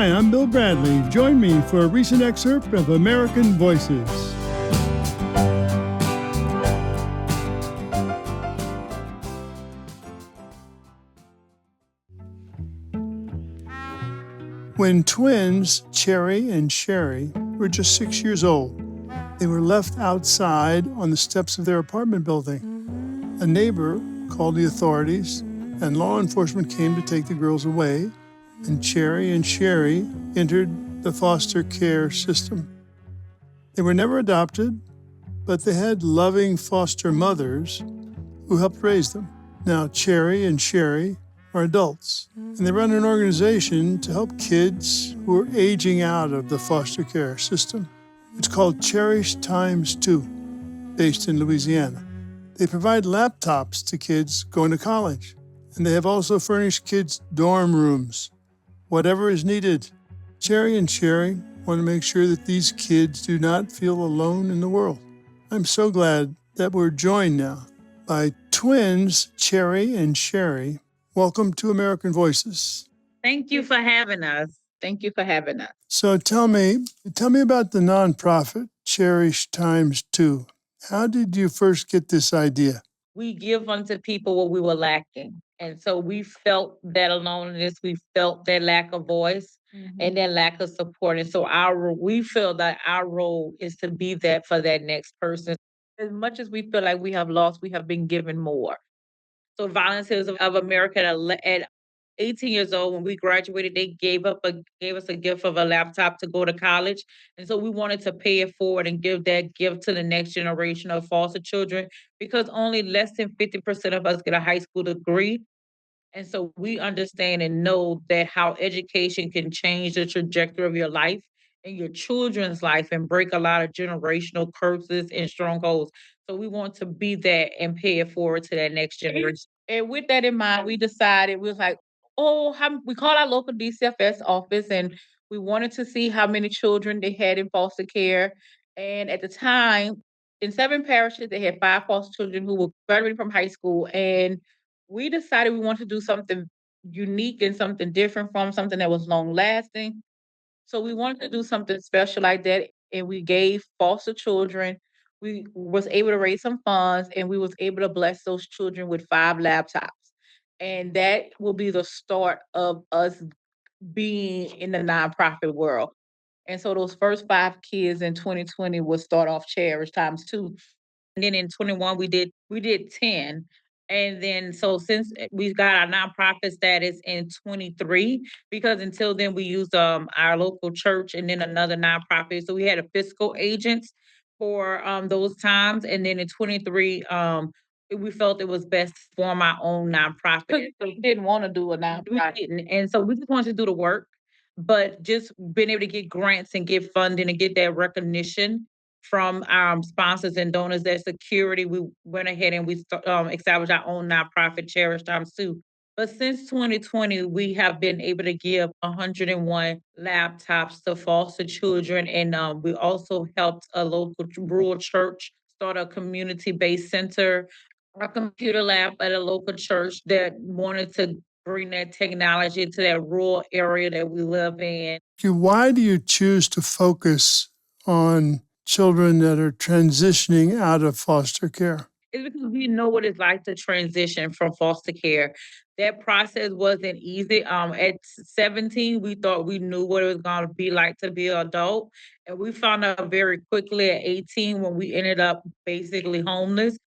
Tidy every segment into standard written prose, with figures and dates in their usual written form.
Hi, I'm Bill Bradley. Join me for a recent excerpt of American Voices. When twins, Cherry and Sherry, were just 6 years old, they were left outside on the steps of their apartment building. A neighbor called the authorities, and law enforcement came to take the girls away, and Cherry and Sherry entered the foster care system. They were never adopted, but they had loving foster mothers who helped raise them. Now Cherry and Sherry are adults, and they run an organization to help kids who are aging out of the foster care system. It's called Cherish Times 2, based in Louisiana. They provide laptops to kids going to college, and they have also furnished kids dorm rooms, whatever is needed. Cherry and Sherry want to make sure that these kids do not feel alone in the world. I'm so glad that we're joined now by twins, Cherry and Sherry. Welcome to American Voices. Thank you for having us. Thank you for having us. So tell me about the nonprofit Cherish Times 2. How did you first get this idea? We give unto people what we were lacking. And so we felt that aloneness, we felt that lack of voice and that lack of support. And so we feel that our role is to be that for that next person. As much as we feel like we have lost, we have been given more. So Volunteers of America at 18 years old, when we graduated, they gave us a gift of a laptop to go to college. And so we wanted to pay it forward and give that gift to the next generation of foster children, because only less than 50% of us get a high school degree. And so we understand and know that how education can change the trajectory of your life and your children's life and break a lot of generational curses and strongholds. So we want to be that and pay it forward to that next generation. And with that in mind, we decided, we was like, we called our local DCFS office, and we wanted to see how many children they had in foster care. And at the time, in 7 parishes, they had 5 foster children who were graduating from high school. And we decided we wanted to do something unique and something different, from something that was long lasting. So we wanted to do something special like that, and we gave foster children. We was able to raise some funds, and we was able to bless those children with 5 laptops. And that will be the start of us being in the nonprofit world. And so those first 5 kids in 2020 will start off Cherish Times 2. And then in 21 we did 10. And then so since we got our nonprofit status in 23, because until then we used our local church and then another nonprofit. So we had a fiscal agents for those times. And then in 23, we felt it was best to form our own nonprofit. We didn't want to do a nonprofit. We didn't. And so we just wanted to do the work, but just being able to get grants and get funding and get that recognition from sponsors and donors, that security, we went ahead and we established our own nonprofit, Cherish Times 2. But since 2020, we have been able to give 101 laptops to foster children. And we also helped a local rural church start a community-based center, a computer lab at a local church that wanted to bring that technology to that rural area that we live in. Why do you choose to focus on children that are transitioning out of foster care? It's because we know what it's like to transition from foster care. That process wasn't easy. At 17, we thought we knew what it was going to be like to be an adult. And we found out very quickly at 18 when we ended up basically homeless,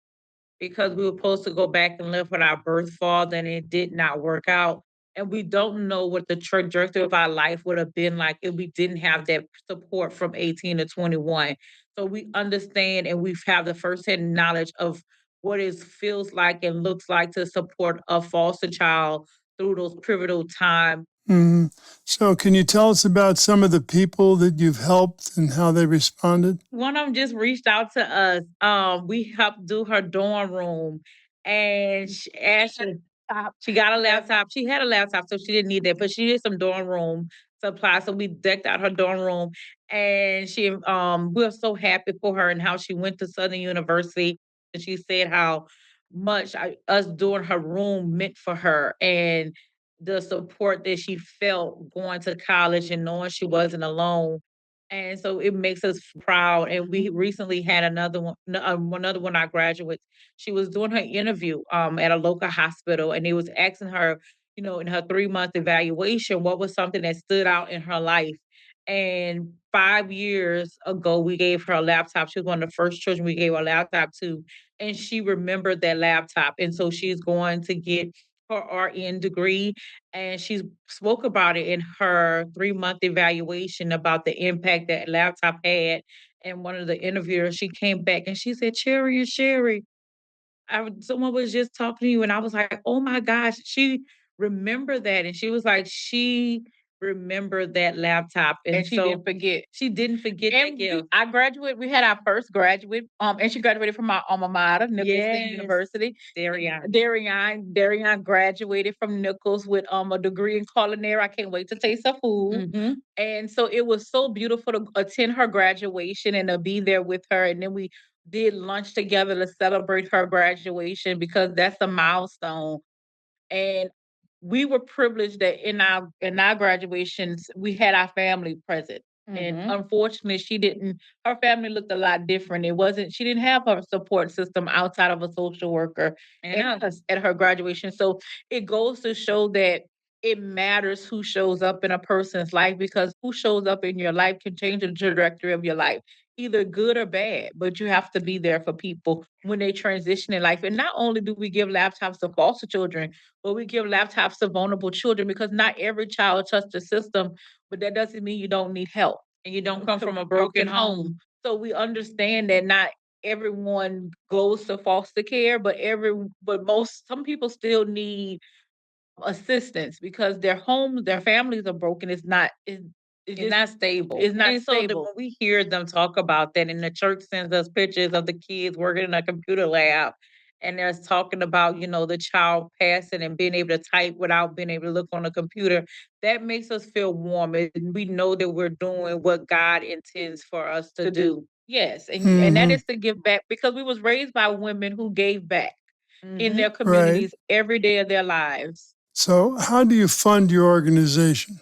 because we were supposed to go back and live with our birth father, and it did not work out. And we don't know what the trajectory of our life would have been like if we didn't have that support from 18 to 21. So we understand, and we have the firsthand knowledge of what it feels like and looks like to support a foster child through those pivotal times. Mm-hmm. So can you tell us about some of the people that you've helped and how they responded? One of them just reached out to us. We helped do her dorm room, and she got a laptop. She had a laptop, so she didn't need that, but she did some dorm room supply. So we decked out her dorm room, and we're so happy for her and how she went to Southern University. And she said how much us doing her room meant for her, and the support that she felt going to college and knowing she wasn't alone. And so it makes us proud. And we recently had another one of our graduates. She was doing her interview at a local hospital, and they was asking her, in her 3 month evaluation, what was something that stood out in her life. And 5 years ago, we gave her a laptop. She was one of the first children we gave a laptop to, and she remembered that laptop. And so she's going to get her RN degree, and she spoke about it in her 3 month evaluation about the impact that laptop had. And one of the interviewers, she came back and she said, "Cherry and Sherry, someone was just talking to you," and I was like, "Oh my gosh," she remembered that, and she was like, she remembered that laptop, And she didn't forget. she didn't forget that And gift. I graduated. We had our first graduate, and she graduated from my alma mater, Nichols State Yes, University. Darian. Darian graduated from Nichols with a degree in culinary. I can't wait to taste her food. Mhm. And so it was so beautiful to attend her graduation and to be there with her. And then we did lunch together to celebrate her graduation because that's a milestone. And we were privileged that in our graduations, we had our family present. And Mhm. unfortunately, she didn't her family looked a lot different. It wasn't She didn't have her support system outside of a social worker Yeah. at her graduation. So it goes to show that it matters who shows up in a person's life, because who shows up in your life can change the trajectory of your life, either good or bad. But you have to be there for people when they transition in life. And not only do we give laptops to foster children, but we give laptops to vulnerable children, because not every child trusts the system, but that doesn't mean you don't need help And you don't come from a broken home. so we understand that not everyone goes to foster care, but some people still need assistance because their homes, their families are broken. It's It's just not stable. it's not And so that stable. when we hear them talk about that, and the church sends us pictures of the kids working in a computer lab, and they're talking about, the child passing and being able to type without being able to look on a computer, that makes us feel warm. And we know that we're doing what God intends for us to do. Yes, and that Hmm. is to give back, because we was raised by women who gave back in their Mhm. Right. communities every day of their lives. So, how do you fund your organization?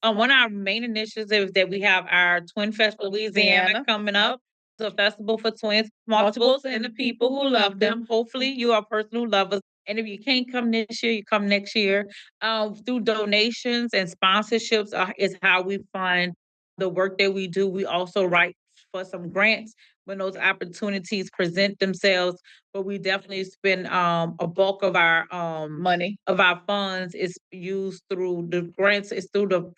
One of our main initiatives that we have our Twin Fest Louisiana coming up. It's a festival for twins, multiples, and the people who love them. Hopefully, you are a person who loves us. And if you can't come this year, you come next year. Through donations and sponsorships is how we fund the work that we do. We also write for some grants when those opportunities present themselves. But we definitely spend a bulk of our Money. of our funds is used through the grants. It's through the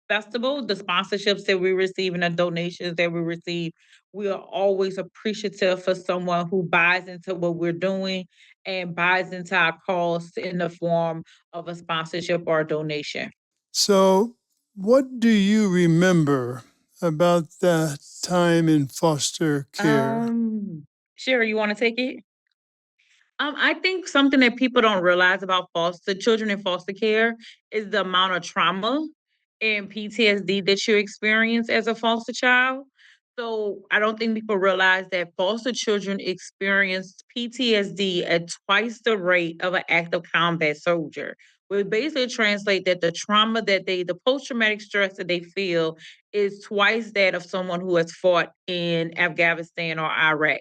festival, the sponsorships that we receive and the donations that we receive. We are always appreciative for someone who buys into what we're doing and buys into our cause in the form of a sponsorship or a donation. So, what do you remember about that time in foster care? Sherry, you want to take it? I think something that people don't realize about foster children in foster care is the amount of trauma and PTSD that you experience as a foster child. So I don't think people realize that foster children experience PTSD at twice the rate of an active combat soldier. We basically translate that the post traumatic stress that they feel is twice that of someone who has fought in Afghanistan or Iraq.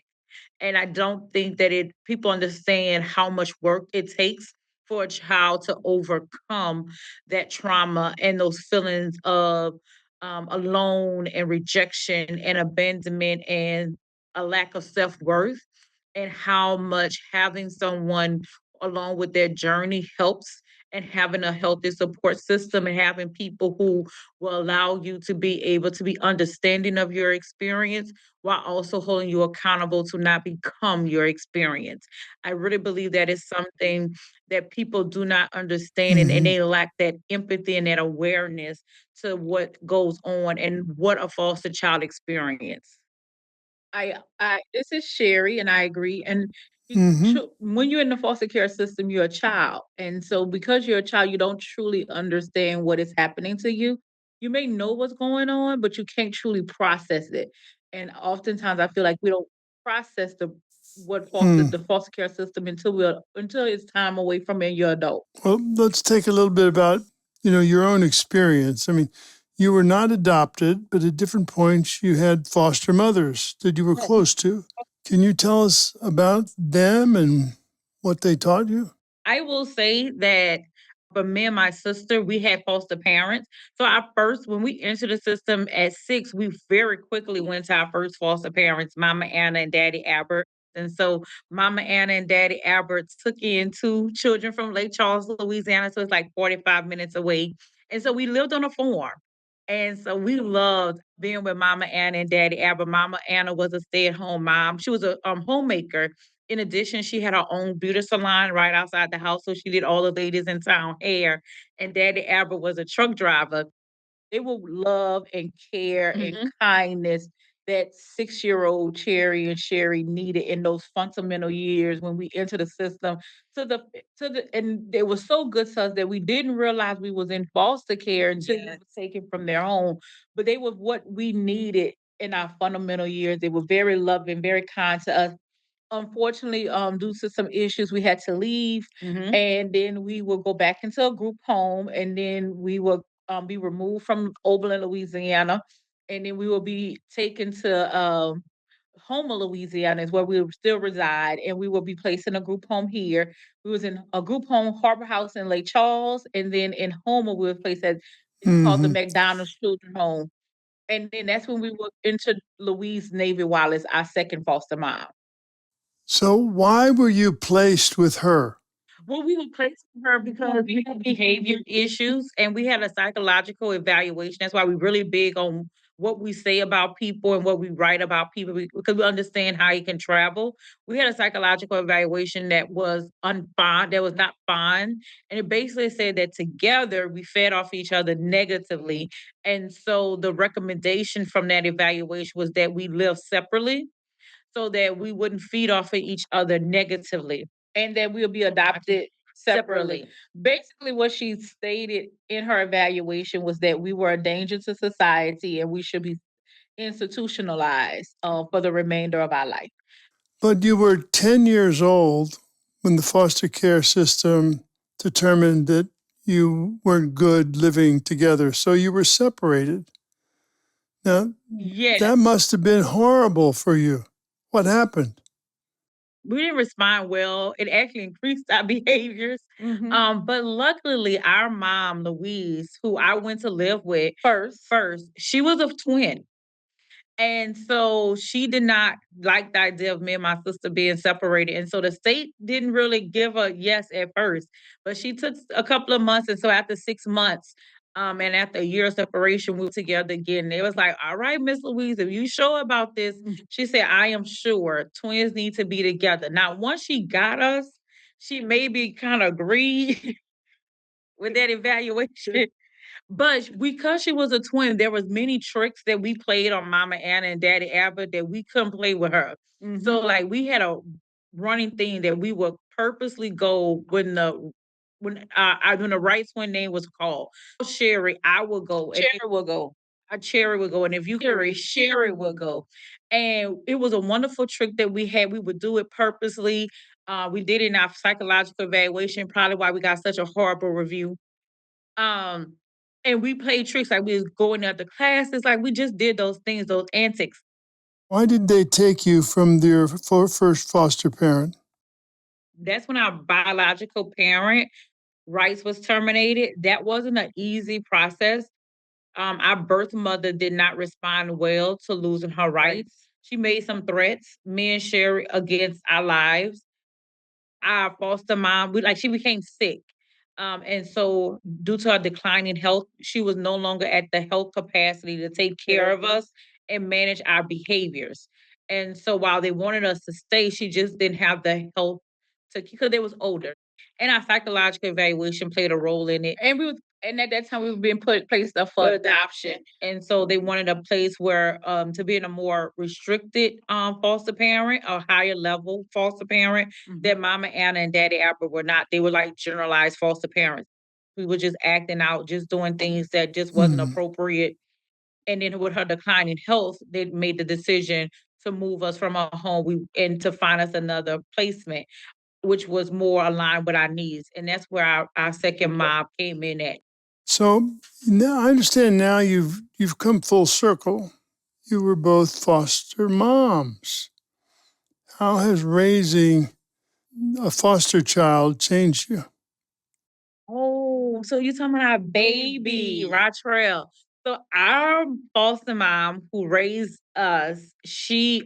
And I don't think that people understand how much work it takes for a child to overcome that trauma and those feelings of alone and rejection and abandonment and a lack of self-worth, and how much having someone along with their journey helps, and having a healthy support system and having people who will allow you to be able to be understanding of your experience while also holding you accountable to not become your experience. I really believe that is something that people do not understand, and Hmm. they lack that empathy and that awareness to what goes on and what a foster child experience. This is Sherry, and I agree. And Hmm. when you're in the foster care system, you're a child, and so because you're a child, you don't truly understand what is happening to you. You may know what's going on, but you can't truly process it. And oftentimes, I feel like we don't process what Hmm. the foster care system until it's time away from being your adult. Well, let's take a little bit about, your own experience. I mean, you were not adopted, but at different points you had foster mothers that you were close to. Can you tell us about them and what they taught you? I will say that for me and my sister, we had foster parents. So our first, when we entered the system at 6, we very quickly went to our first foster parents, Mama Anna and Daddy Albert. And so Mama Anna and Daddy Albert took in 2 children from Lake Charles, Louisiana. So it's like 45 minutes away. And so we lived on a farm. And so we loved being with Mama Anna and Daddy Albert. Mama Anna was a stay-at-home mom. She was a homemaker. In addition, she had her own beauty salon right outside the house, so she did all the ladies in town hair. And Daddy Albert was a truck driver. They will love and care and kindness that 6-year-old Cherry and Sherry needed in those fundamental years when we entered the system and they were so good to us that we didn't realize we was in foster care until we were taken from their home. But they were what we needed in our fundamental years. They were very loving, very kind to us. Unfortunately, due to some issues, we had to leave, and then we will go back into a group home, and then we will be removed from Oberlin, Louisiana, and then we will be taken to Houma, Louisiana, is where we will still reside, and we will be placed in a group home here. We was in a group home, Harbor House in Lake Charles, and then in Houma, we were placed at it's called the Hmm. McDonald's Children Home, and then that's when we were into Louise Navy Wallace, our second foster mom. So, why were you placed with her? Well, we replaced her because we had behavior issues and we had a psychological evaluation. That's why we're really big on what we say about people and what we write about people because we understand how it can travel. We had a psychological evaluation that was unfun, that was not fun. And it basically said that together we fed off each other negatively. And so the recommendation from that evaluation was that we live separately so that we wouldn't feed off of each other negatively And that we'll be adopted separately. Basically, what she stated in her evaluation was that we were a danger to society and we should be institutionalized for the remainder of our life. But you were 10 years old when the foster care system determined that you weren't good living together, so you were separated. Now, Yes. that must have been horrible for you. What happened? We didn't respond well. It actually increased our behaviors. But luckily, our mom, Louise, who I went to live with first, she was a twin. And so she did not like the idea of me and my sister being separated. And so the state didn't really give a yes at first, but she took a couple of months. And so after 6 months, and after a year of separation, we were together again. They was like, all right, Miss Louise, if you sure about this, she said, I am sure twins need to be together. Now, once she got us, she maybe kind of agreed with that evaluation. But because she was a twin, there was many tricks that we played on Mama Anna and Daddy Albert that we couldn't play with her. So like we had a running thing that we would purposely go when the right twin name was called Sherry, I would go. And Cherry will go. Cherry would go, and if you Sherry would go. And it was a wonderful trick that we had. We would do it purposely. We did it in our psychological evaluation, probably why we got such a horrible review. Um, and we played tricks, like, we was going out to classes, like, we just did those things, those antics. Why did they take you from your first foster parent? That's when our biological parent rights was terminated. That wasn't an easy process. Our birth mother did not respond well to losing her rights. She made some threats, me and Sherry, against our lives. Our foster mom, she became sick. And so due to her declining health, she was no longer at the health capacity to take care of us and manage our behaviors. And so while they wanted us to stay, she just didn't have the health to because they was older. And our psychological evaluation played a role in it. And at that time we were being placed up for adoption. And so they wanted a place where to be in a more restricted foster parent, a higher level foster parent that Mama Anna and Daddy Albert were not. They were like generalized foster parents. We were just acting out, just doing things that just wasn't appropriate. And then with her declining health, they made the decision to move us from our home and to find us another placement, which was more aligned with our needs. And that's where our second mom came in at. So now I understand now you've come full circle. You were both foster moms. How has raising a foster child changed you? Oh, so you're talking about our baby, Ratrell. So our foster mom who raised us,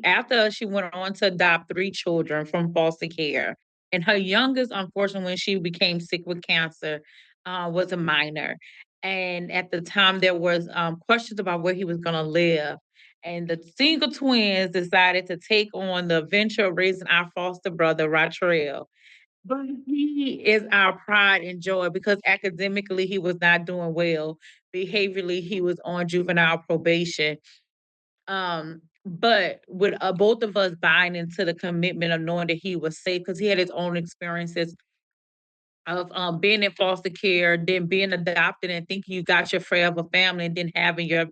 after she went on to adopt 3 children from foster care. And her youngest, unfortunately, when she became sick with cancer, was a minor. And at the time, there was questions about where he was going to live. And the single twins decided to take on the venture of raising our foster brother, Ratrell. But he is our pride and joy because academically he was not doing well. Behaviorally, he was on juvenile probation. But with both of us buying into the commitment of knowing that he was safe because he had his own experiences of being in foster care, then being adopted and thinking you got your forever family, and then having your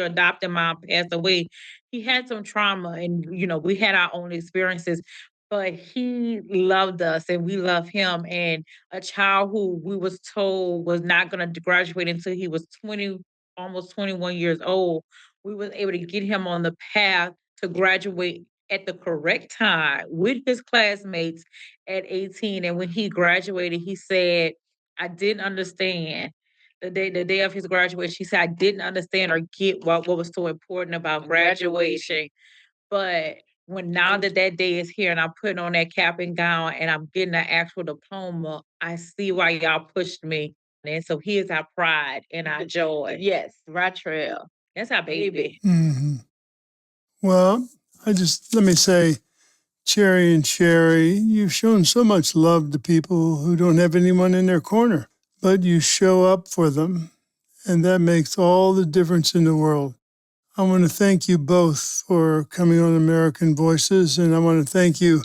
adopted mom pass away. He had some trauma, and we had our own experiences. But he loved us, and we love him. And a child who we was told was not going to graduate until he was 20, almost 21 years old. We was able to get him on the path to graduate at the correct time with his classmates at 18. And when he graduated, he said, I didn't understand. The day of his graduation, he said, I didn't understand or get what was so important about graduation. But now that day is here and I'm putting on that cap and gown and I'm getting an actual diploma, I see why y'all pushed me. And so he is our pride and our joy. Yes, Ratrell. That's our baby. Mm-hmm. Well, let me say, Cherry and Sherry, you've shown so much love to people who don't have anyone in their corner, but you show up for them, and that makes all the difference in the world. I want to thank you both for coming on American Voices, and I want to thank you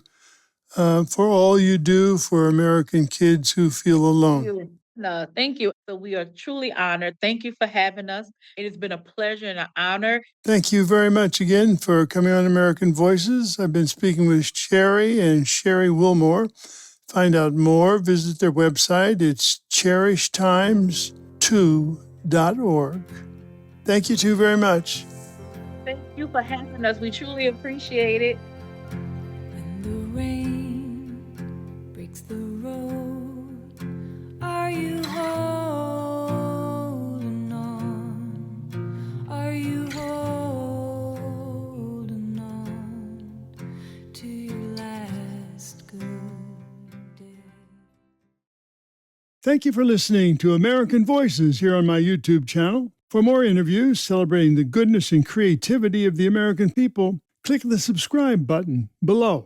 for all you do for American kids who feel alone. No, thank you. So we are truly honored. Thank you for having us. It has been a pleasure and an honor. Thank you very much again for coming on American Voices. I've been speaking with Cherry and Sherry Wilmore. Find out more, visit their website. It's cherishtimes2.org. Thank you two very much. Thank you for having us. We truly appreciate it. When the rain breaks the road, are you holding on? Are you holding on to your last good day? Thank you for listening to American Voices here on my YouTube channel. For more interviews celebrating the goodness and creativity of the American people, click the subscribe button below.